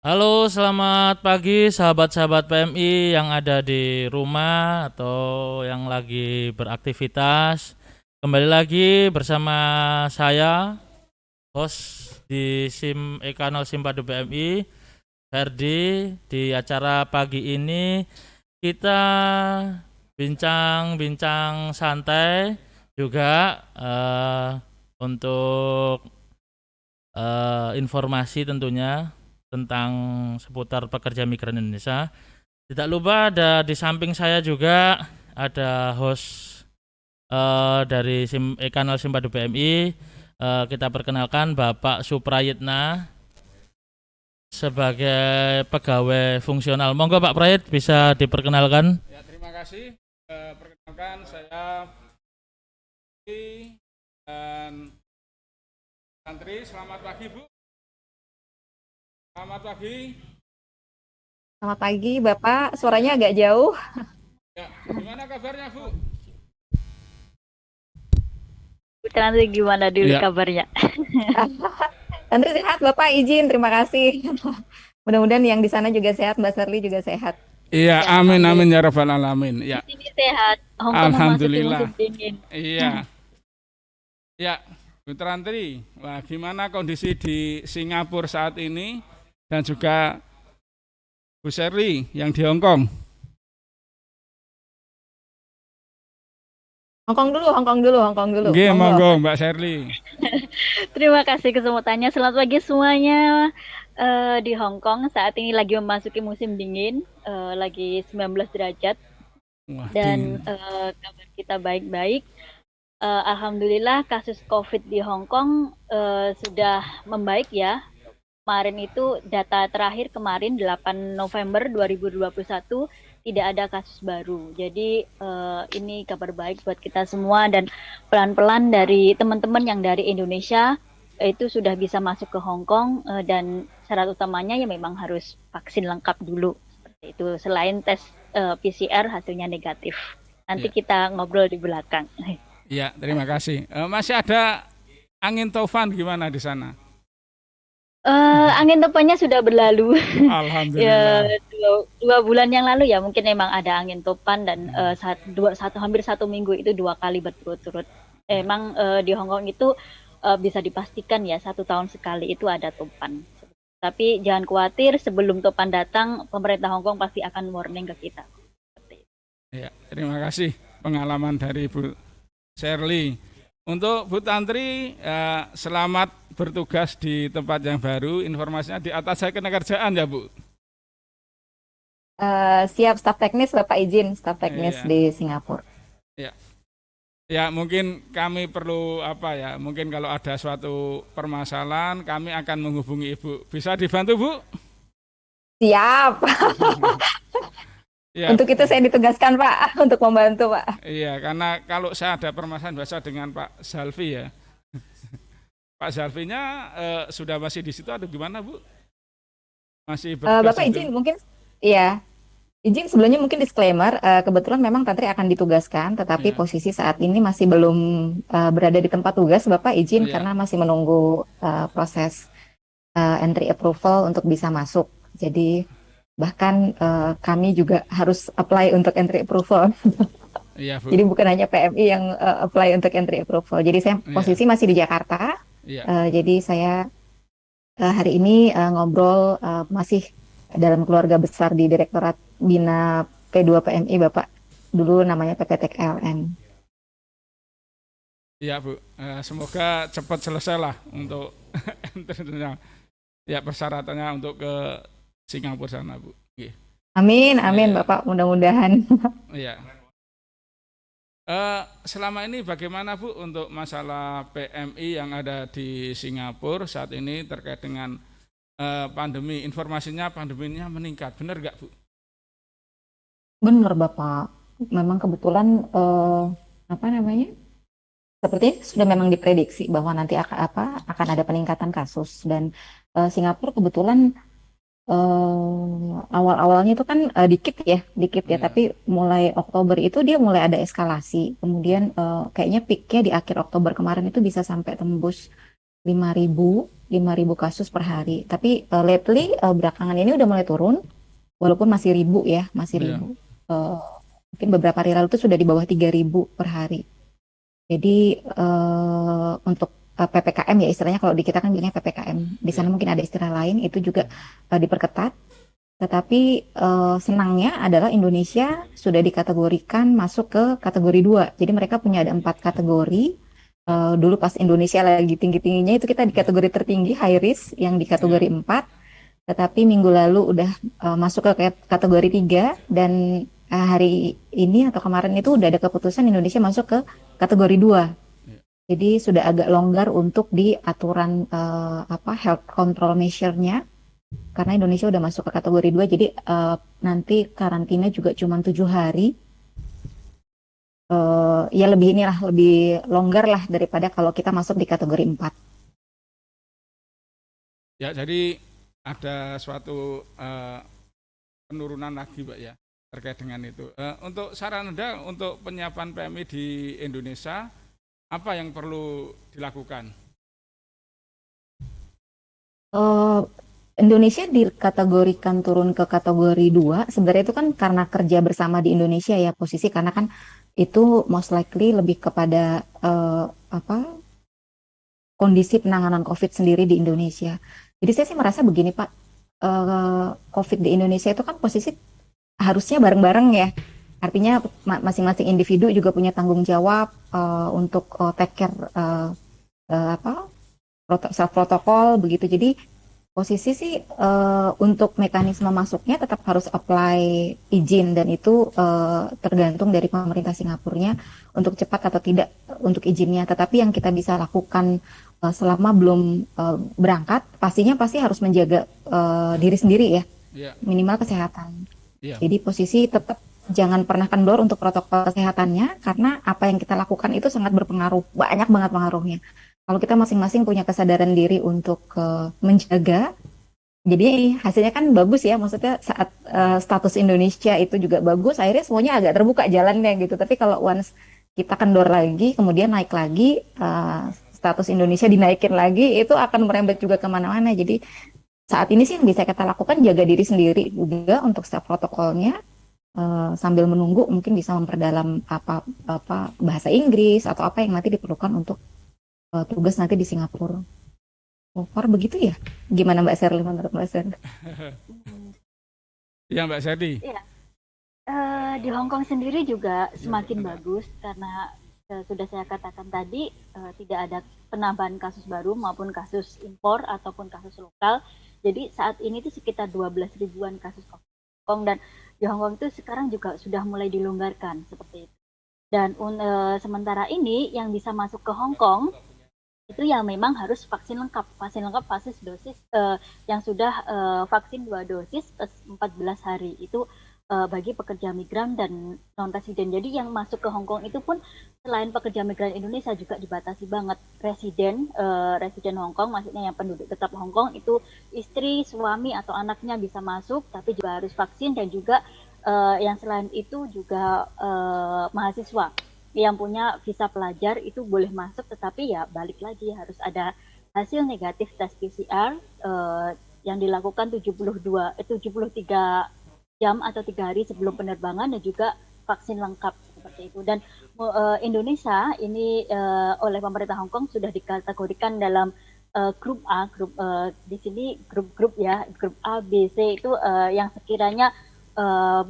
Halo, selamat pagi sahabat-sahabat PMI yang ada di rumah atau yang lagi beraktivitas. Kembali lagi bersama saya, host di SIM Ekanol Simpadu PMI, Ferdi. Di acara pagi ini kita bincang-bincang santai juga untuk informasi tentunya tentang seputar pekerja migran Indonesia. Tidak lupa ada di samping saya juga ada host dari Kanal Simpadu PMI. Kita perkenalkan Bapak Suprayitna sebagai pegawai fungsional. Monggo Pak Prayit bisa diperkenalkan. Ya, terima kasih. Perkenalkan saya Putri dan Santri. Selamat pagi, Bu. Selamat pagi. Selamat pagi, Bapak. Suaranya agak jauh. Ya, gimana kabarnya, Bu? Nanti gimana dulu Ya. kabarnya? Nanti sehat, Bapak. Izin, terima kasih. Mudah-mudahan yang di sana juga sehat, Mbak Serly juga sehat. Iya, Ya, amin amin alhamdulillah. ya rabbal alamin. Ya, Di sini sehat. Hongkong memasuki alhamdulillah. musim dingin. Iya. Ya, Bu Trantri. Wah, gimana kondisi di Singapura saat ini dan juga Bu Sherly yang di Hong Kong? Hongkong dulu, Hongkong dulu, Hongkong dulu. Nggih, Monggo. monggo Mbak Sherly. Terima kasih kesempatannya. Selamat pagi semuanya. Di Hongkong saat ini lagi memasuki musim dingin, lagi 19 derajat Wah, dan dingin. kabar kita baik-baik. Alhamdulillah kasus COVID di Hongkong sudah membaik ya. Kemarin itu data terakhir kemarin 8 November 2021 tidak ada kasus baru. Jadi ini kabar baik buat kita semua dan pelan-pelan dari teman-teman yang dari Indonesia itu sudah bisa masuk ke Hong Kong dan syarat utamanya ya memang harus vaksin lengkap dulu. Seperti itu. Selain tes PCR hasilnya negatif. Nanti Ya. kita ngobrol di belakang. Ya, terima kasih. Masih ada angin taufan gimana di sana? Angin topannya sudah berlalu. Ya, Alhamdulillah. dua bulan yang lalu ya mungkin memang ada angin topan dan hampir 1 minggu itu 2 kali berturut-turut. Emang di Hong Kong itu bisa dipastikan ya 1 tahun sekali itu ada topan. Tapi jangan khawatir, sebelum topan datang pemerintah Hong Kong pasti akan warning ke kita. Ya, terima kasih pengalaman dari Bu Sherly. Untuk Bu Tantri, selamat bertugas di tempat yang baru. Informasinya di atas saya ketenagakerjaan ya, Bu. Siap, staf teknis, Bapak izin, staf teknis Iya. di Singapura. Ya. Ya, mungkin kami perlu apa ya? Mungkin kalau ada suatu permasalahan, kami akan menghubungi Ibu. Bisa dibantu, Bu? Siap. Ya, Untuk itu saya ditugaskan, Pak, untuk membantu, Pak. iya, karena kalau saya ada permasalahan biasa dengan Pak Zalfi ya. Pak Zalfinya sudah masih di situ atau gimana, Bu? Masih bertugas Bapak di situ? izin, mungkin, iya. Izin sebelumnya mungkin disclaimer, kebetulan memang Tantri akan ditugaskan, tetapi Iya. posisi saat ini masih belum berada di tempat tugas, Bapak Oh, izin iya. karena masih menunggu proses entry approval untuk bisa masuk. Jadi bahkan kami juga harus apply untuk entry approval. Iya, Bu. Jadi bukan hanya PMI yang apply untuk entry approval. Jadi saya Iya. posisi masih di Jakarta. Iya. Jadi saya hari ini ngobrol masih dalam keluarga besar di Direktorat Bina P2 PMI, Bapak. Dulu namanya PPTK LN. Iya, Bu. Semoga cepat selesai lah untuk entry-nya. Ya, persyaratannya untuk ke Singapura sana, Bu. Iya. Amin, amin, Iya. Bapak. Mudah-mudahan. Iya. Selama ini bagaimana, Bu, untuk masalah PMI yang ada di Singapura saat ini terkait dengan pandemi? Informasinya pandeminya meningkat, benar nggak, Bu? Benar, Bapak. Memang kebetulan apa namanya? Sepertinya sudah memang diprediksi bahwa nanti akan ada peningkatan kasus dan Singapura kebetulan awal-awalnya itu kan dikit ya, Iya. tapi mulai Oktober itu dia mulai ada eskalasi. Kemudian kayaknya peaknya di akhir Oktober kemarin itu bisa sampai tembus 5.000 kasus per hari. Tapi lately belakangan ini udah mulai turun, walaupun masih ribu ya, masih Iya. ribu. Eh, Mungkin beberapa hari lalu itu sudah di bawah 3.000 per hari. Jadi untuk PPKM ya istilahnya, kalau di kita kan bilangnya PPKM. Di sana Iya. mungkin ada istilah lain, itu juga diperketat. Tetapi senangnya adalah Indonesia sudah dikategorikan masuk ke kategori 2. Jadi mereka punya ada 4 kategori. Dulu pas Indonesia lagi tinggi-tingginya itu kita di kategori tertinggi high risk yang di Iya. kategori 4. Tetapi minggu lalu udah masuk ke kategori 3, dan hari ini atau kemarin itu udah ada keputusan Indonesia masuk ke kategori 2. Iya. Jadi sudah agak longgar untuk di aturan health control measure-nya, karena Indonesia udah masuk ke kategori 2. Jadi nanti karantina juga cuma 7 hari. Ya lebih longgar lah daripada kalau kita masuk di kategori 4. Ya, jadi ada suatu penurunan lagi, Pak ya, terkait dengan itu. Untuk saran Anda untuk penyiapan PMI di Indonesia, apa yang perlu dilakukan? Eh, Indonesia dikategorikan turun ke kategori 2 sebenarnya itu kan karena kerja bersama di Indonesia ya, posisi karena kan itu most likely lebih kepada kondisi penanganan COVID sendiri di Indonesia. Jadi saya sih merasa begini Pak, COVID di Indonesia itu kan posisi harusnya bareng-bareng ya. Artinya masing-masing individu juga punya tanggung jawab untuk take care self protokol begitu. Jadi posisi sih untuk mekanisme masuknya tetap harus apply izin, dan itu tergantung dari pemerintah Singapurnya untuk cepat atau tidak untuk izinnya. Tetapi yang kita bisa lakukan selama belum berangkat, pastinya pasti harus menjaga diri sendiri ya, Iya. minimal kesehatan. Iya. Jadi posisi tetap jangan pernah kendor untuk protokol kesehatannya, karena apa yang kita lakukan itu sangat berpengaruh, banyak banget pengaruhnya. Kalau kita masing-masing punya kesadaran diri untuk menjaga, jadi hasilnya kan bagus ya. Maksudnya saat status Indonesia itu juga bagus, akhirnya semuanya agak terbuka jalannya gitu. Tapi kalau once kita kendor lagi, kemudian naik lagi, status Indonesia dinaikin lagi, itu akan merembet juga kemana-mana. Jadi saat ini sih yang bisa kita lakukan jaga diri sendiri juga untuk step protokolnya, sambil menunggu mungkin bisa memperdalam apa bahasa Inggris atau apa yang nanti diperlukan untuk tugas nanti di Singapura. So far begitu ya. Gimana Mbak Sherly, menurut Mbak Sherly? Iya, Mbak Serdi. Iya. Di Hong Kong sendiri juga semakin bagus karena sudah saya katakan tadi tidak ada penambahan kasus baru maupun kasus impor ataupun kasus lokal. Jadi saat ini itu sekitar 12 ribuan kasus Hong Kong, dan di Hong Kong itu sekarang juga sudah mulai dilonggarkan seperti itu. Dan sementara ini yang bisa masuk ke Hong Kong itu yang memang harus vaksin lengkap dosis yang sudah vaksin 2 dosis 14 hari itu bagi pekerja migran dan non residen. Jadi yang masuk ke Hong Kong itu pun selain pekerja migran Indonesia juga dibatasi banget. Residen Hong Kong, maksudnya yang penduduk tetap Hong Kong, itu istri, suami atau anaknya bisa masuk, tapi juga harus vaksin. Dan juga yang selain itu juga mahasiswa yang punya visa pelajar itu boleh masuk, tetapi ya balik lagi harus ada hasil negatif tes PCR yang dilakukan 73 jam atau 3 hari sebelum penerbangan, dan juga vaksin lengkap seperti itu. Dan Indonesia ini oleh pemerintah Hong Kong sudah dikategorikan dalam grup A, di sini grup ya, grup A, B, C itu yang sekiranya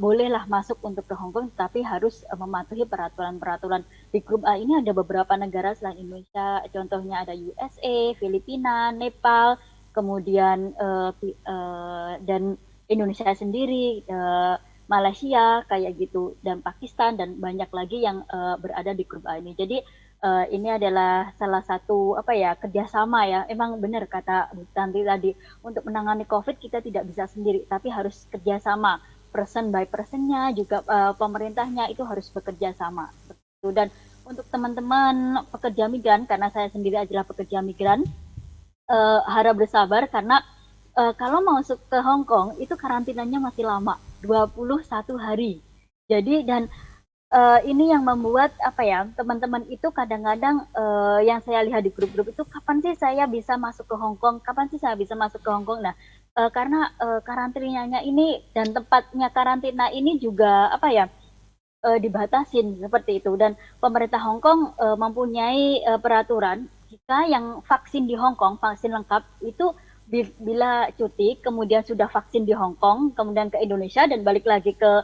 bolehlah masuk untuk ke Hong Kong, tapi harus mematuhi peraturan-peraturan. Di grup A ini ada beberapa negara selain Indonesia, contohnya ada USA, Filipina, Nepal, kemudian dan Indonesia sendiri, Malaysia kayak gitu, dan Pakistan, dan banyak lagi yang berada di grup A ini. Jadi ini adalah salah satu kerjasama ya. Emang benar kata Bu Tanti tadi, untuk menangani COVID kita tidak bisa sendiri, tapi harus kerjasama. Person by personnya juga pemerintahnya itu harus bekerja sama. Dan untuk teman-teman pekerja migran, karena saya sendiri adalah pekerja migran, harap bersabar karena kalau mau masuk ke Hong Kong itu karantinanya masih lama, 21 hari. Jadi dan ini yang membuat apa ya, teman-teman itu kadang-kadang yang saya lihat di grup-grup itu, kapan sih saya bisa masuk ke Hong Kong? Kapan sih saya bisa masuk ke Hong Kong? Nah, karena karantinanya ini dan tempatnya karantina ini juga apa ya, dibatasin seperti itu, dan pemerintah Hong Kong mempunyai peraturan jika yang vaksin di Hong Kong, vaksin lengkap itu bila cuti kemudian sudah vaksin di Hong Kong kemudian ke Indonesia dan balik lagi ke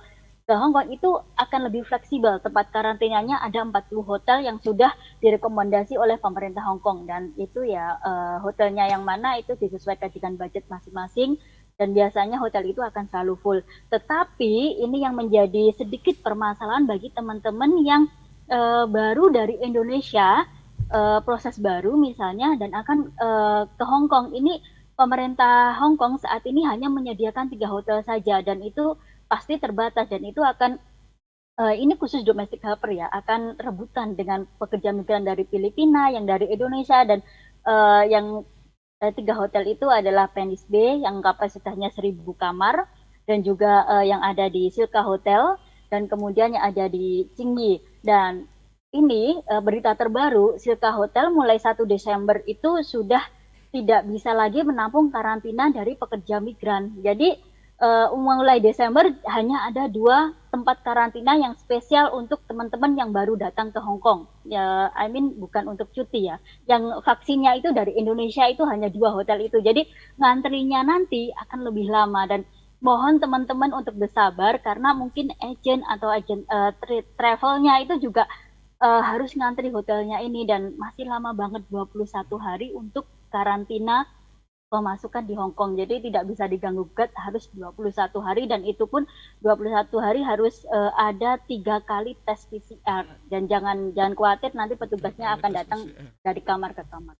Hong Kong itu akan lebih fleksibel. Tempat karantinanya ada 40 hotel yang sudah direkomendasi oleh pemerintah Hong Kong, dan itu ya hotelnya yang mana itu disesuaikan dengan budget masing-masing, dan biasanya hotel itu akan selalu full. Tetapi ini yang menjadi sedikit permasalahan bagi teman-teman yang baru dari Indonesia, proses baru misalnya, dan akan ke Hong Kong. Ini pemerintah Hong Kong saat ini hanya menyediakan 3 hotel saja, dan itu pasti terbatas, dan itu akan ini khusus domestic helper ya, akan rebutan dengan pekerja migran dari Filipina, yang dari Indonesia, dan yang 3 hotel itu adalah Penis Bay yang kapasitasnya 1.000 kamar, dan juga yang ada di Silka Hotel, dan kemudian yang ada di Tsingyi. Dan ini berita terbaru, Silka Hotel mulai 1 Desember itu sudah tidak bisa lagi menampung karantina dari pekerja migran. Jadi mulai Desember hanya ada 2 tempat karantina yang spesial untuk teman-teman yang baru datang ke Hong Kong. Ya, I mean bukan untuk cuti ya. Yang vaksinnya itu dari Indonesia itu hanya 2 hotel itu. Jadi ngantrinya nanti akan lebih lama, dan mohon teman-teman untuk bersabar karena mungkin agent atau agen travelnya itu juga harus ngantri hotelnya ini, dan masih lama banget 21 hari untuk karantina pemasukan di Hong Kong. Jadi tidak bisa diganggu gugat, harus 21 hari, dan itu pun 21 hari harus ada 3 kali tes PCR, dan jangan khawatir nanti petugasnya akan datang dari kamar ke kamar.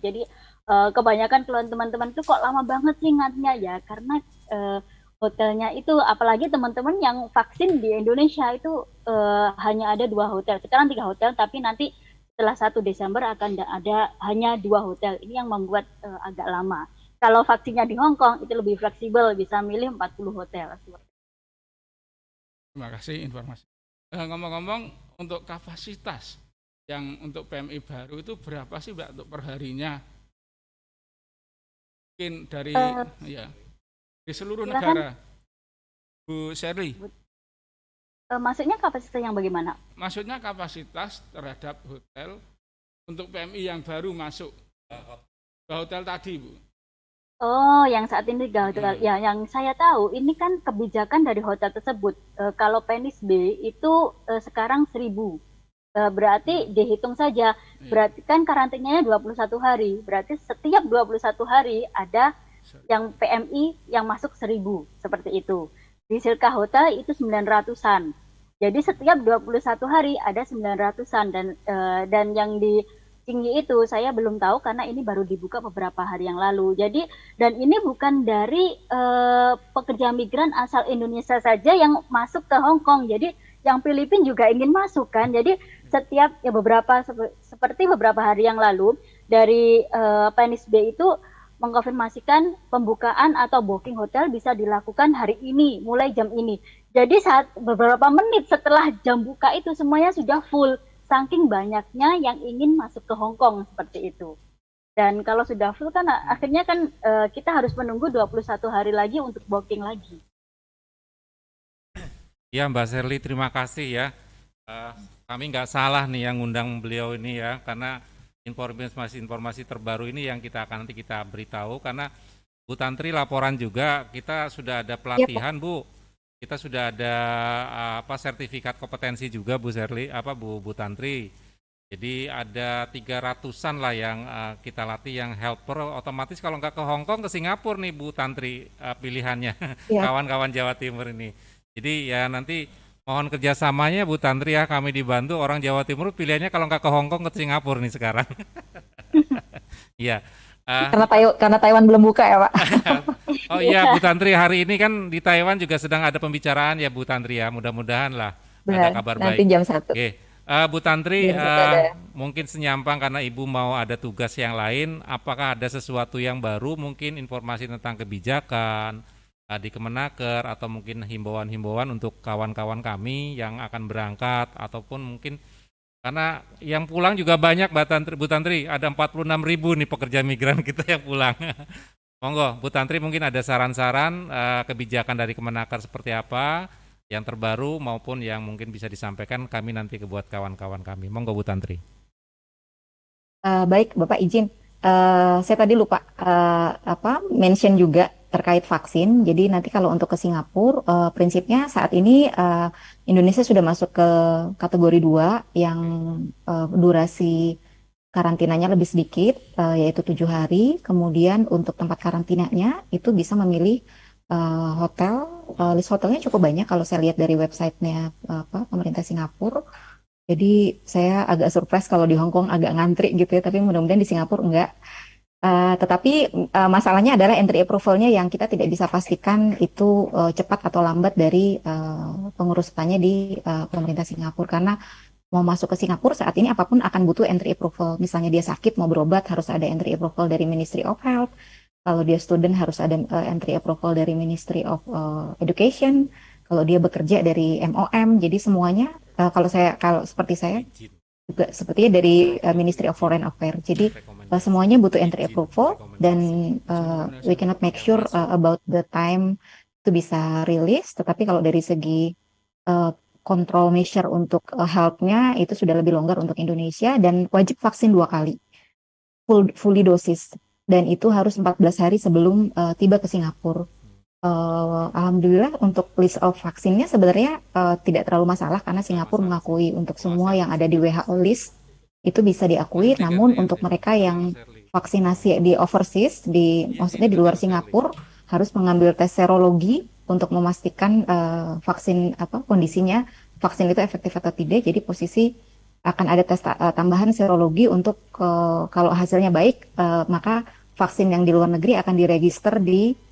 Jadi kebanyakan keluhan teman-teman itu kok lama banget sih ngantrinya ya, karena hotelnya itu, apalagi teman-teman yang vaksin di Indonesia itu hanya ada 2 hotel, sekarang 3 hotel, tapi nanti setelah 1 Desember akan ada hanya 2 hotel. Ini yang membuat agak lama. Kalau vaksinnya di Hong Kong itu lebih fleksibel, bisa milih 40 hotel. Terima kasih informasi. Ngomong-ngomong, untuk kapasitas yang untuk PMI baru itu berapa sih Mbak untuk perharinya? Mungkin dari ya di seluruh silakan. negara, Bu Sherly. Maksudnya kapasitas yang bagaimana? Maksudnya kapasitas terhadap hotel untuk PMI yang baru masuk ke hotel tadi, Bu. Oh, yang saat ini 3 hotel. Ya, yang saya tahu ini kan kebijakan dari hotel tersebut. Kalau Penis Bay itu sekarang 1.000. Berarti dihitung saja. Berarti kan karantinanya 21 hari. Berarti setiap 21 hari ada yang PMI yang masuk 1.000, seperti itu. Di Silka Hotel itu 900-an. Jadi setiap 21 hari ada 900-an, dan yang di Tsingyi itu saya belum tahu karena ini baru dibuka beberapa hari yang lalu. Jadi, dan ini bukan dari pekerja migran asal Indonesia saja yang masuk ke Hong Kong. Jadi yang Filipina juga ingin masuk kan. Jadi setiap ya seperti beberapa hari yang lalu dari Penis Bay itu mengkonfirmasikan pembukaan atau booking hotel bisa dilakukan hari ini, mulai jam ini. Jadi saat beberapa menit setelah jam buka itu semuanya sudah full, saking banyaknya yang ingin masuk ke Hong Kong seperti itu. Dan kalau sudah full kan akhirnya kan kita harus menunggu 21 hari lagi untuk booking lagi. Ya Mbak Sherly, terima kasih ya. Kami nggak salah nih yang ngundang beliau ini ya, karena informasi terbaru ini yang nanti kita beritahu, karena Bu Tantri laporan juga kita sudah ada pelatihan ya, Bu. Kita sudah ada sertifikat kompetensi juga Bu Sherly, Bu Tantri. Jadi ada 300-an lah yang kita latih yang helper. Otomatis kalau nggak ke Hong Kong, ke Singapura nih Bu Tantri pilihannya. Ya. Kawan-kawan Jawa Timur ini. Jadi ya nanti mohon kerjasamanya Bu Tantri ya, kami dibantu orang Jawa Timur, pilihannya kalau nggak ke Hong Kong ke Singapura nih sekarang. Iya. Karena Taiwan belum buka ya Pak. Oh iya Bu Tantri, hari ini kan di Taiwan juga sedang ada pembicaraan ya Bu Tantri ya, mudah-mudahan lah ada kabar nanti baik. Jam 1. Oke. Bu Tantri, mungkin senyampang karena Ibu mau ada tugas yang lain, apakah ada sesuatu yang baru, mungkin informasi tentang kebijakan di Kemenaker atau mungkin himbauan-himbauan untuk kawan-kawan kami yang akan berangkat ataupun mungkin karena yang pulang juga banyak Bu Tantri, ada 46.000 nih pekerja migran kita yang pulang. Monggo Bu Tantri mungkin ada saran-saran kebijakan dari Kemenaker seperti apa yang terbaru maupun yang mungkin bisa disampaikan kami nanti buat kawan-kawan kami. Monggo Bu Tantri. Baik, Bapak izin. Saya tadi lupa mention juga terkait vaksin. Jadi nanti kalau untuk ke Singapura, prinsipnya saat ini Indonesia sudah masuk ke kategori 2 yang durasi karantinanya lebih sedikit, yaitu 7 hari. Kemudian untuk tempat karantinanya itu bisa memilih hotel. List hotelnya cukup banyak kalau saya lihat dari websitenya pemerintah Singapura. Jadi saya agak surprise kalau di Hong Kong agak ngantri gitu ya, tapi mudah-mudahan di Singapura enggak. Tetapi masalahnya adalah entry approval-nya yang kita tidak bisa pastikan itu cepat atau lambat dari pengurusannya di pemerintah Singapura. Karena mau masuk ke Singapura saat ini apapun akan butuh entry approval. Misalnya dia sakit mau berobat harus ada entry approval dari Ministry of Health. Kalau dia student harus ada entry approval dari Ministry of Education. Kalau dia bekerja dari MOM. Jadi semuanya kalau seperti saya juga sepertinya dari Ministry of Foreign Affairs. Jadi semuanya butuh entry approval dan we cannot make sure about the time itu bisa rilis. Tetapi kalau dari segi control measure untuk health-nya itu sudah lebih longgar untuk Indonesia dan wajib vaksin 2 kali fully dosis dan itu harus 14 hari sebelum tiba ke Singapura. Alhamdulillah untuk list of vaksinnya sebenarnya tidak terlalu masalah karena Singapura mengakui untuk semua yang ada di WHO list itu bisa diakui. Namun untuk mereka yang vaksinasi di overseas, maksudnya di luar Singapura harus mengambil tes serologi untuk memastikan kondisinya vaksin itu efektif atau tidak. Jadi posisi akan ada tes tambahan serologi untuk kalau hasilnya baik maka vaksin yang di luar negeri akan diregister di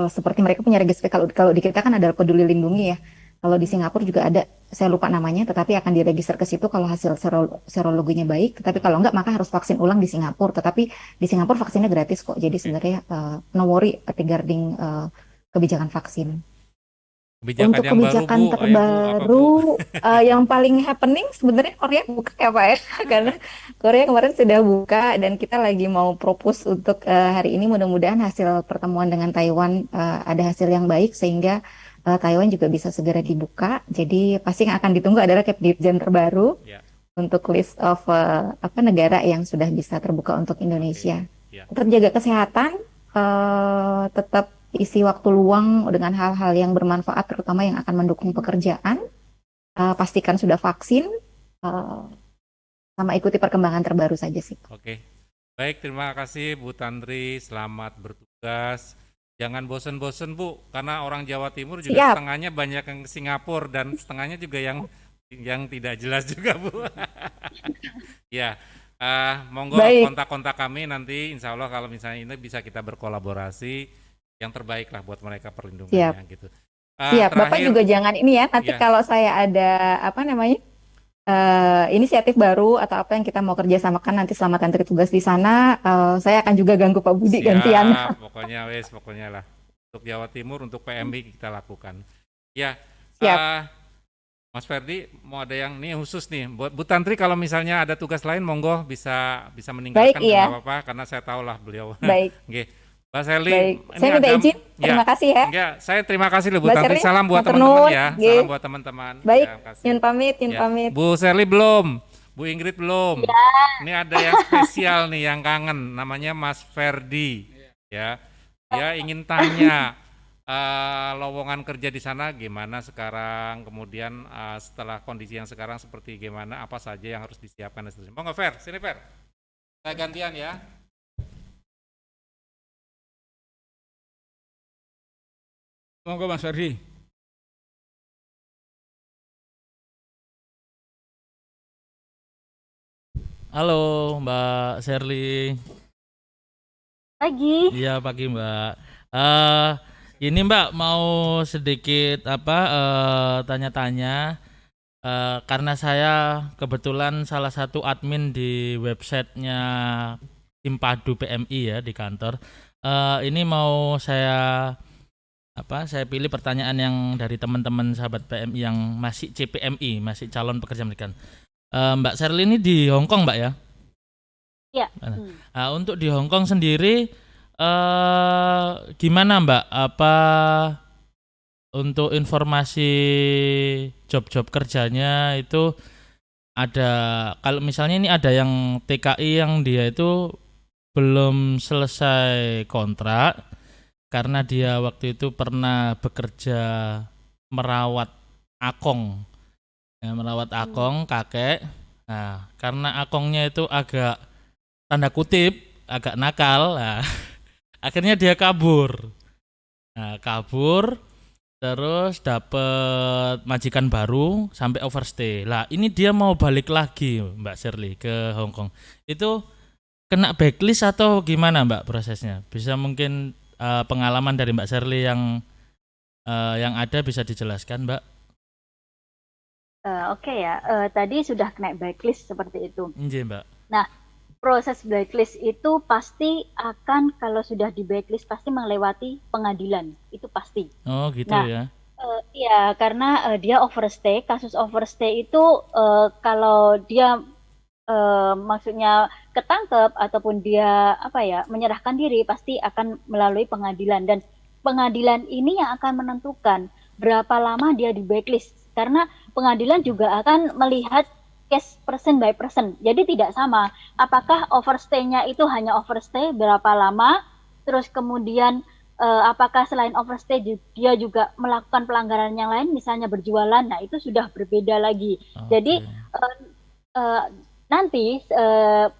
seperti mereka punya registrasi. Kalau di kita kan ada Peduli Lindungi ya. Kalau di Singapura juga ada, saya lupa namanya, tetapi akan diregister ke situ kalau hasil serologinya baik. Tetapi kalau enggak, maka harus vaksin ulang di Singapura. Tetapi di Singapura vaksinnya gratis kok. Jadi sebenarnya no worry regarding kebijakan vaksin. Untuk yang kebijakan baru, Bu, terbaru yang paling happening sebenarnya Korea buka ya Pak ya. Karena Korea kemarin sudah buka dan kita lagi mau propose untuk hari ini mudah-mudahan hasil pertemuan dengan Taiwan ada hasil yang baik sehingga Taiwan juga bisa segera dibuka. Jadi pasti yang akan ditunggu adalah Kepdipjen terbaru untuk list of negara yang sudah bisa terbuka untuk Indonesia. Tetap jaga kesehatan, tetap isi waktu luang dengan hal-hal yang bermanfaat terutama yang akan mendukung pekerjaan. Pastikan sudah vaksin sama ikuti perkembangan terbaru saja sih. Oke. Baik, terima kasih Bu Tantri, selamat bertugas. Jangan bosen-bosen Bu, karena orang Jawa Timur juga setengahnya banyak yang ke Singapura dan setengahnya juga yang tidak jelas juga Bu. Ya, monggo kontak-kontak kami nanti insya Allah kalau misalnya ini bisa kita berkolaborasi yang terbaik lah buat mereka perlindungannya gitu. Siap, Bapak juga jangan ini ya, nanti kalau saya ada inisiatif baru atau apa yang kita mau kerjasamakan nanti selama Tantri tugas di sana, saya akan juga ganggu Pak Budi gantian. Pokoknya lah untuk Jawa Timur, untuk PMI kita lakukan. Ya, Mas Ferdi mau ada yang nih khusus nih buat Bu Tantri kalau misalnya ada tugas lain monggo bisa meninggalkan nggak apa-apa karena saya tahu lah beliau. Baik. Mbak Serli, saya minta izin. Terima kasih ya. Enggak, saya terima kasih loh Bu Tantri. Salam buat teman-teman ya. Salam buat teman-teman. Baik, Yun pamit. Bu Serli belum, Bu Ingrid belum. Ya. Ini ada yang spesial nih yang kangen, namanya Mas Ferdi. Ya, dia ingin tanya lowongan kerja di sana gimana sekarang, kemudian setelah kondisi yang sekarang seperti gimana, apa saja yang harus disiapkan dan seterusnya. Monggo Fer, sini Fer. Saya gantian ya. Monggo Mas Ferdi. Halo Mbak Serli. Pagi. Iya pagi Mbak. Ini Mbak mau sedikit tanya-tanya karena saya kebetulan salah satu admin di websitenya Simpadu PMI ya di kantor. Ini mau saya saya pilih pertanyaan yang dari teman-teman sahabat PMI yang masih CPMI, masih calon pekerja migran. Mbak Sherly ini di Hong Kong, Mbak ya? Ya. Nah, untuk di Hong Kong sendiri gimana Mbak? Apa untuk informasi job-job kerjanya itu ada, kalau misalnya ini ada yang TKI yang dia itu belum selesai kontrak karena dia waktu itu pernah bekerja merawat akong, ya, merawat akong kakek. Nah, karena akongnya itu agak tanda kutip agak nakal, nah, akhirnya dia kabur. Nah, kabur terus dapet majikan baru sampai overstay. Lah, ini dia mau balik lagi Mbak Sherly ke Hong Kong. Itu kena backlist atau gimana Mbak prosesnya? Bisa mungkin pengalaman dari Mbak Sherly yang ada bisa dijelaskan, Mbak? Oke ya, tadi sudah kena blacklist seperti itu. Iya, Mbak. Nah, proses blacklist itu pasti akan, kalau sudah di blacklist pasti melewati pengadilan, itu pasti. Oh, gitu Nah, ya. ya karena dia overstay, kasus overstay itu kalau dia maksudnya ketangkep ataupun dia menyerahkan diri, pasti akan melalui pengadilan, dan pengadilan ini yang akan menentukan berapa lama dia di blacklist, karena pengadilan juga akan melihat case person by person. Jadi tidak sama apakah overstay-nya itu hanya overstay berapa lama, terus kemudian apakah selain overstay dia juga melakukan pelanggaran yang lain, misalnya berjualan. Nah, itu sudah berbeda lagi. Jadi nanti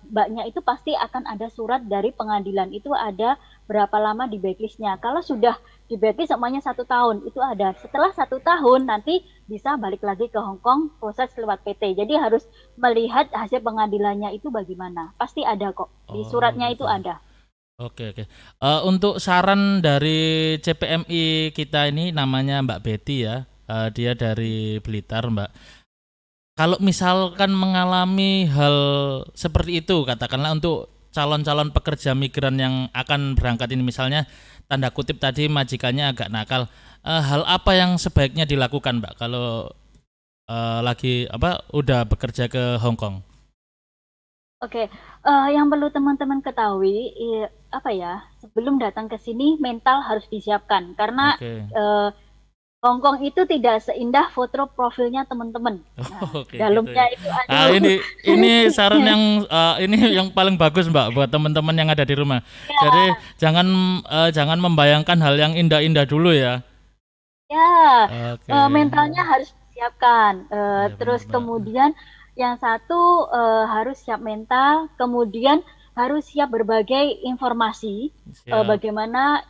mbaknya itu pasti akan ada surat dari pengadilan, itu ada berapa lama di blacklist-nya. Kalau sudah di blacklist semuanya 1 tahun, itu ada. Setelah 1 tahun nanti bisa balik lagi ke Hong Kong, proses lewat PT. Jadi harus melihat hasil pengadilannya itu bagaimana. Pasti ada kok, di suratnya gitu. itu ada. Oke. Untuk saran dari CPMI kita ini namanya Mbak Betty ya, dia dari Blitar, Mbak. Kalau misalkan mengalami hal seperti itu, katakanlah untuk calon-calon pekerja migran yang akan berangkat ini, misalnya tanda kutip tadi majikannya agak nakal, hal apa yang sebaiknya dilakukan, Mbak, kalau lagi udah bekerja ke Hong Kong? Oke, yang perlu teman-teman ketahui sebelum datang ke sini mental harus disiapkan, karena Hong Kong itu tidak seindah foto profilnya teman-teman. Nah, dalamnya gitu ya. itu aduh. Ini saran yang ini yang paling bagus Mbak buat teman-teman yang ada di rumah. Ya. Jadi jangan membayangkan hal yang indah-indah dulu ya. Ya, mentalnya harus disiapkan. Terus benar. Kemudian yang satu harus siap mental, kemudian harus siap berbagai informasi bagaimana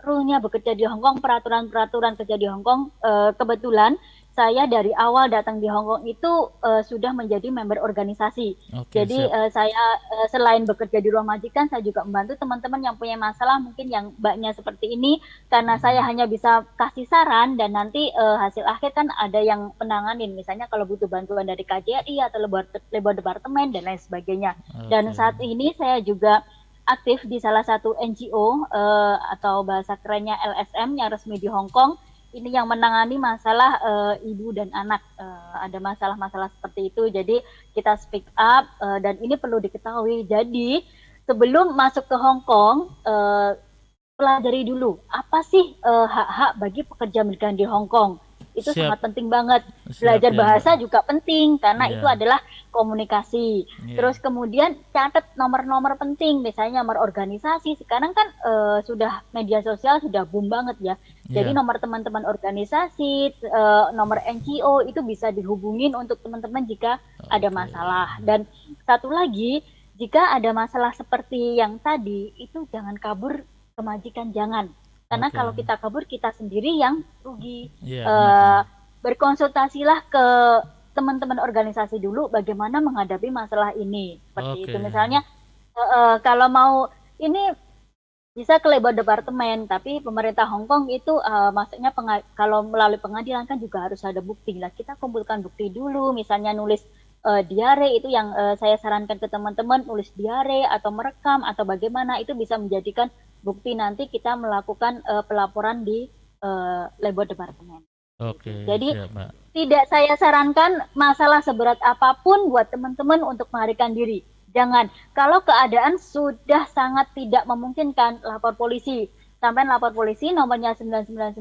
rule-nya bekerja di Hong Kong, peraturan-peraturan kerja di Hong Kong. Kebetulan saya dari awal datang di Hong Kong itu sudah menjadi member organisasi. Jadi saya selain bekerja di ruang majikan, saya juga membantu teman-teman yang punya masalah, mungkin yang mbaknya seperti ini, karena saya hanya bisa kasih saran, dan nanti hasil akhir kan ada yang penanganin, misalnya kalau butuh bantuan dari KJRI atau labor departemen dan lain sebagainya. Dan saat ini saya juga aktif di salah satu NGO atau bahasa kerennya LSM yang resmi di Hong Kong. Ini yang menangani masalah ibu dan anak, ada masalah-masalah seperti itu. Jadi kita speak up, dan ini perlu diketahui. Jadi sebelum masuk ke Hong Kong, pelajari dulu apa sih hak-hak bagi pekerja migran di Hong Kong. Itu sangat penting banget. Belajar bahasa juga penting, karena itu adalah komunikasi. Terus kemudian catat nomor-nomor penting, misalnya nomor organisasi. Sekarang kan sudah media sosial sudah boom banget ya. Jadi nomor teman-teman organisasi, nomor NGO itu bisa dihubungin untuk teman-teman jika ada masalah. Dan satu lagi, jika ada masalah seperti yang tadi, itu jangan kabur ke majikan, jangan. Karena kalau kita kabur, kita sendiri yang rugi. Berkonsultasilah ke teman-teman organisasi dulu bagaimana menghadapi masalah ini. Seperti itu. Misalnya kalau mau ini bisa ke labor departemen, tapi pemerintah Hong Kong itu maksudnya kalau melalui pengadilan kan juga harus ada bukti. Lah kita kumpulkan bukti dulu, misalnya nulis diare itu yang saya sarankan ke teman-teman, nulis diare atau merekam atau bagaimana itu bisa menjadikan bukti nanti kita melakukan pelaporan di labor departemen. Oke, Jadi siap, Mbak. tidak saya sarankan masalah seberat apapun buat teman-teman untuk melarikan diri. Jangan. Kalau keadaan sudah sangat tidak memungkinkan, lapor polisi. Sampai lapor polisi nomornya 999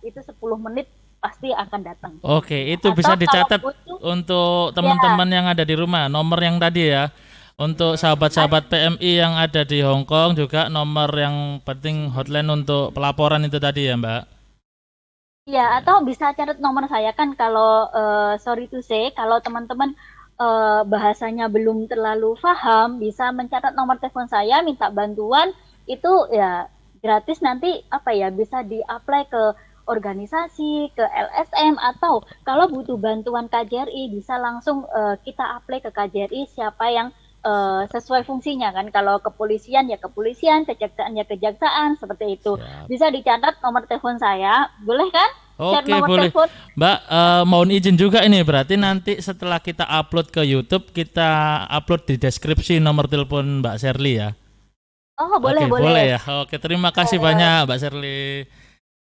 itu 10 menit pasti akan datang. Oke, itu Atau bisa kalau dicatat butuh, untuk ya, teman-teman yang ada di rumah. Nomor yang tadi ya. Untuk sahabat-sahabat PMI yang ada di Hong Kong juga nomor yang penting hotline untuk pelaporan itu tadi ya, Mbak. ya, atau bisa catat nomor saya kan kalau sorry to say, kalau teman-teman bahasanya belum terlalu paham, bisa mencatat nomor telepon saya, minta bantuan, itu ya gratis nanti apa ya bisa di-apply ke organisasi, ke LSM, atau kalau butuh bantuan KJRI bisa langsung kita apply ke KJRI siapa yang sesuai fungsinya kan. Kalau kepolisian ya kepolisian, kejaksaan ya kejaksaan, seperti itu. Siap. Bisa dicatat nomor telepon saya, boleh kan? Share Oke, nomor boleh. telepon. Mbak, mohon izin juga ini berarti nanti setelah kita upload ke YouTube, kita upload di deskripsi nomor telepon Mbak Sherly ya. Oh, boleh, Oke, boleh. boleh ya. Oke, terima kasih banyak Mbak Sherly.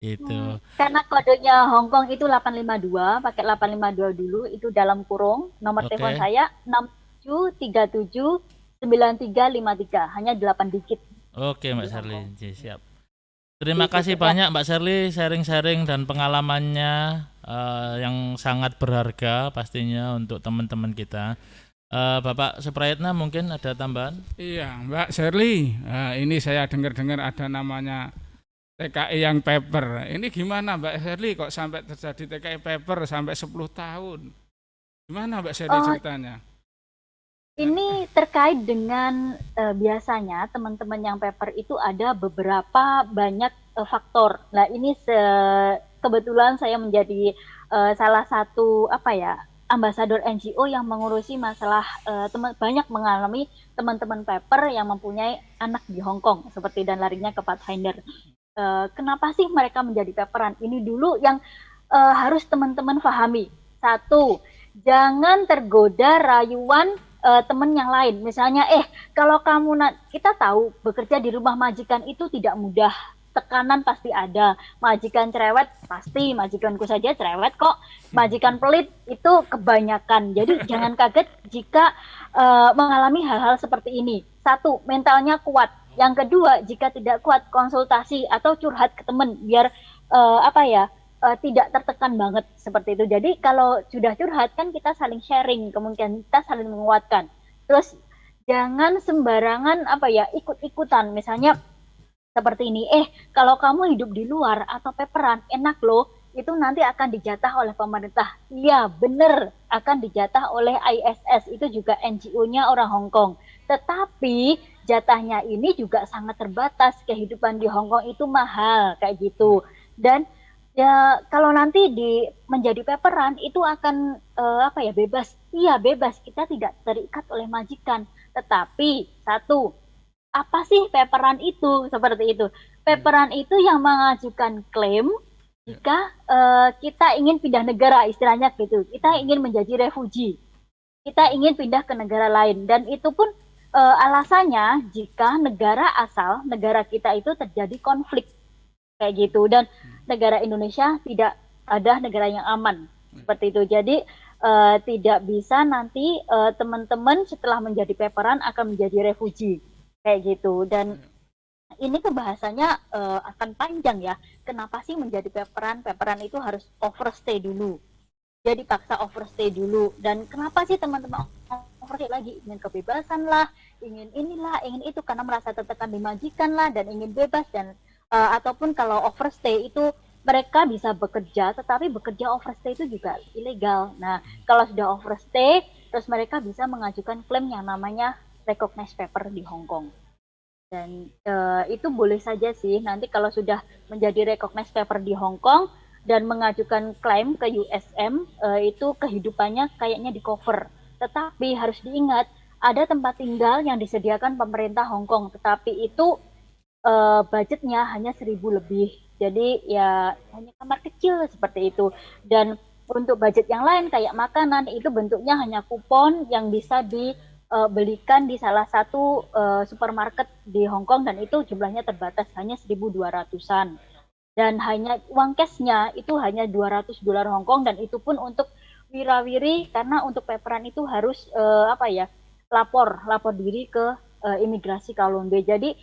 Itu. Karena kodenya Hong Kong itu 852, pakai 852 dulu, itu dalam kurung. Nomor Oke. telepon saya 67379353, hanya 8 digit. Oke, Mbak Sherly. Siap. Terima kasih banyak Mbak Sherly sharing-sharing dan pengalamannya yang sangat berharga pastinya untuk teman-teman kita. Bapak Suprayitna mungkin ada tambahan? Iya, Mbak Sherly, ini saya dengar-dengar ada namanya TKI yang paper. Ini gimana Mbak Sherly kok sampai terjadi TKI paper sampai 10 tahun? Gimana Mbak Sherly ceritanya? Ini terkait dengan biasanya teman-teman yang paper itu ada beberapa banyak faktor. Nah, ini kebetulan saya menjadi salah satu ambasador NGO yang mengurusi masalah banyak mengalami teman-teman paper yang mempunyai anak di Hong Kong seperti dan larinya ke Pathfinder. Kenapa sih mereka menjadi paperan? Ini dulu yang harus teman-teman pahami. Satu, jangan tergoda rayuan teman yang lain. Misalnya, kalau kamu kita tahu bekerja di rumah majikan itu tidak mudah. Tekanan pasti ada. Majikan cerewet pasti, majikanku saja cerewet kok. Majikan pelit itu kebanyakan. Jadi jangan kaget jika mengalami hal-hal seperti ini. Satu, mentalnya kuat. Yang kedua, jika tidak kuat, konsultasi atau curhat ke teman biar tidak tertekan banget seperti itu. Jadi kalau sudah curhat kan kita saling sharing, kemudian kita saling menguatkan. Terus jangan sembarangan ikut-ikutan. Misalnya seperti ini, kalau kamu hidup di luar atau paperan enak loh, itu nanti akan dijatah oleh pemerintah. Iya, benar, akan dijatah oleh ISS, itu juga NGO-nya orang Hong Kong. Tetapi jatahnya ini juga sangat terbatas. Kehidupan di Hong Kong itu mahal kayak gitu. Dan ya kalau nanti menjadi paperan itu akan bebas. Iya, bebas, kita tidak terikat oleh majikan. Tetapi satu, apa sih paperan itu? Seperti itu. Paperan itu yang mengajukan klaim jika kita ingin pindah negara, istilahnya gitu. Kita ingin menjadi refugee. Kita ingin pindah ke negara lain, dan itu pun alasannya jika negara asal negara kita itu terjadi konflik kayak gitu, dan negara Indonesia tidak ada negara yang aman seperti itu. Jadi tidak bisa nanti teman-teman setelah menjadi paperan akan menjadi refugee kayak gitu. Dan ini kebahasannya akan panjang ya. Kenapa sih menjadi paperan? Paperan itu harus overstay dulu. Jadi paksa overstay dulu. Dan kenapa sih teman-teman overstay lagi? Ingin kebebasan lah, ingin inilah, ingin itu, karena merasa tertekan dimajikan lah, dan ingin bebas. Dan ataupun kalau overstay itu mereka bisa bekerja, tetapi bekerja overstay itu juga ilegal. Nah, kalau sudah overstay, terus mereka bisa mengajukan klaim yang namanya recognized paper di Hong Kong. Dan itu boleh saja sih nanti kalau sudah menjadi recognized paper di Hong Kong dan mengajukan klaim ke USM, itu kehidupannya kayaknya di cover. Tetapi harus diingat, ada tempat tinggal yang disediakan pemerintah Hong Kong, tetapi itu budgetnya hanya 1.000 lebih. Jadi ya hanya kamar kecil seperti itu. Dan untuk budget yang lain kayak makanan itu bentuknya hanya kupon yang bisa dibelikan di salah satu supermarket di Hong Kong, dan itu jumlahnya terbatas hanya 1.200-an, dan hanya uang cashnya itu hanya $200 Hong Kong, dan itu pun untuk wirawiri karena untuk paperan itu harus apa ya, lapor diri ke imigrasi Kowloon Bay. Jadi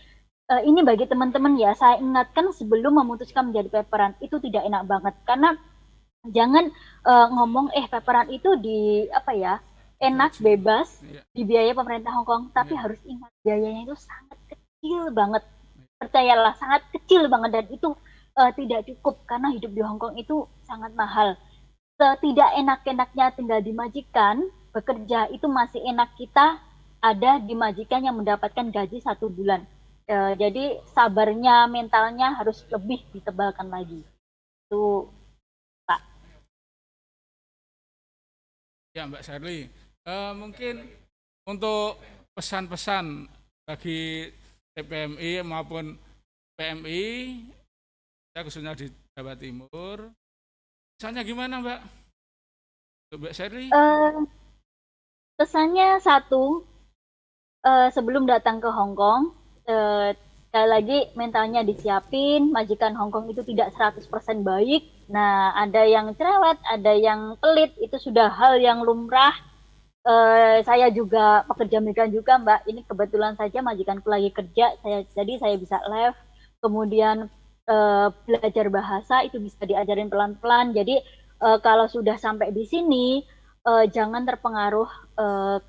ini bagi teman-teman ya, saya ingatkan sebelum memutuskan menjadi paperan itu tidak enak banget, karena jangan ngomong paperan itu di apa ya, enak bebas Iya, dibiayai pemerintah Hong Kong, tapi iya. harus ingat biayanya itu sangat kecil banget, percayalah sangat kecil banget, dan itu tidak cukup karena hidup di Hong Kong itu sangat mahal. Setidak enak-enaknya tinggal di majikan bekerja itu masih enak kita ada di majikan yang mendapatkan gaji 1 bulan. Jadi sabarnya, mentalnya harus lebih ditebalkan lagi. Itu Pak. Ya, Mbak Sherly. Mungkin untuk pesan-pesan bagi TPMI maupun PMI, ya khususnya di Jawa Timur, misalnya gimana, Mbak? Untuk Mbak Sherly? Pesannya satu, sebelum datang ke Hong Kong, sekali lagi mentalnya disiapin, majikan Hong Kong itu tidak 100% baik. Nah, ada yang cerewet, ada yang pelit, itu sudah hal yang lumrah. Saya juga pekerja migran juga, Mbak. Ini kebetulan saja majikanku lagi kerja, jadi saya bisa live. Kemudian belajar bahasa itu bisa diajarin pelan-pelan. Jadi kalau sudah sampai di sini, jangan terpengaruh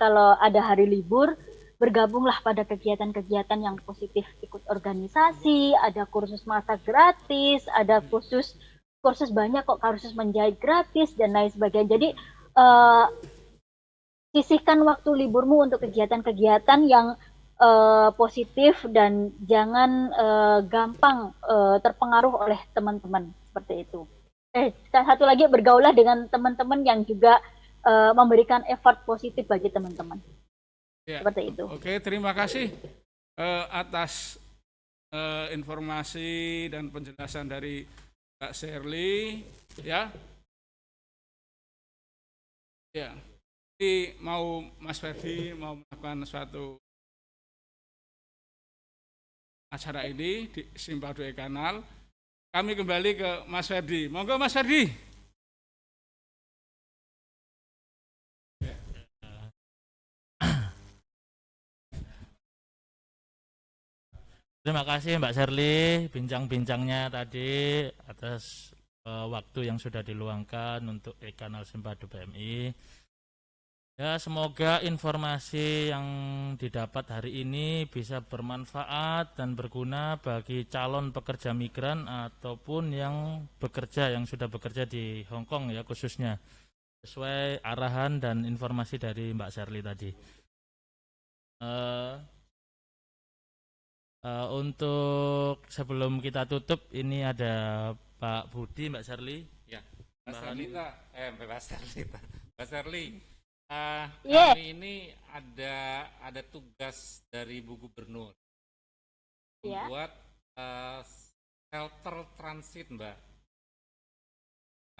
kalau ada hari libur, bergabunglah pada kegiatan-kegiatan yang positif, ikut organisasi, ada kursus masak gratis, ada kursus banyak kok, kursus menjahit gratis dan lain sebagainya. Jadi uh, sisihkan waktu liburmu untuk kegiatan-kegiatan yang positif, dan jangan gampang terpengaruh oleh teman-teman seperti itu. Satu lagi, bergaulah dengan teman-teman yang juga memberikan effort positif bagi teman-teman. Ya. Seperti itu. Oke, terima kasih atas informasi dan penjelasan dari Kak Sherly. Ya, ya. Jadi mau Mas Ferdi mau melakukan suatu acara ini di Simpang 2 Kanal. Kami kembali ke Mas Ferdi. Monggo Mas Ferdi. Terima kasih Mbak Sherly bincang-bincangnya tadi atas waktu yang sudah diluangkan untuk kanal Simpado PMI. Ya, semoga informasi yang didapat hari ini bisa bermanfaat dan berguna bagi calon pekerja migran ataupun yang sudah bekerja di Hong Kong ya, khususnya sesuai arahan dan informasi dari Mbak Sherly tadi. Untuk sebelum kita tutup, ini ada Pak Budi, Mbak Sherly. Ya, Mbak Sherlita, Mbak Sherlita, Mbak Sherly, Yeah. kami ini ada tugas dari Bu Gubernur Ya. membuat shelter transit, Mbak.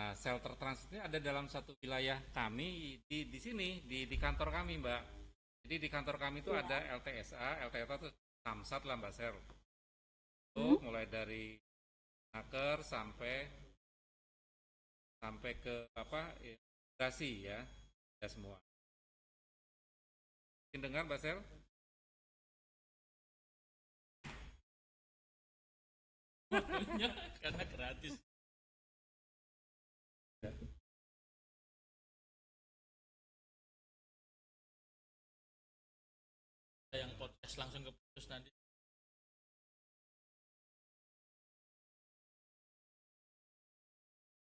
Nah, shelter transit ini ada dalam satu wilayah kami di sini di kantor kami, Mbak. Jadi di kantor kami itu ada LTSA itu Samsat lah, Mbak Sher. Itu mulai dari Naker sampai ke imigrasi ya, ada semua. Mungkin dengar, Mbak Sher? Karena gratis. Yang podcast langsung ke putus nanti.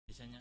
Biasanya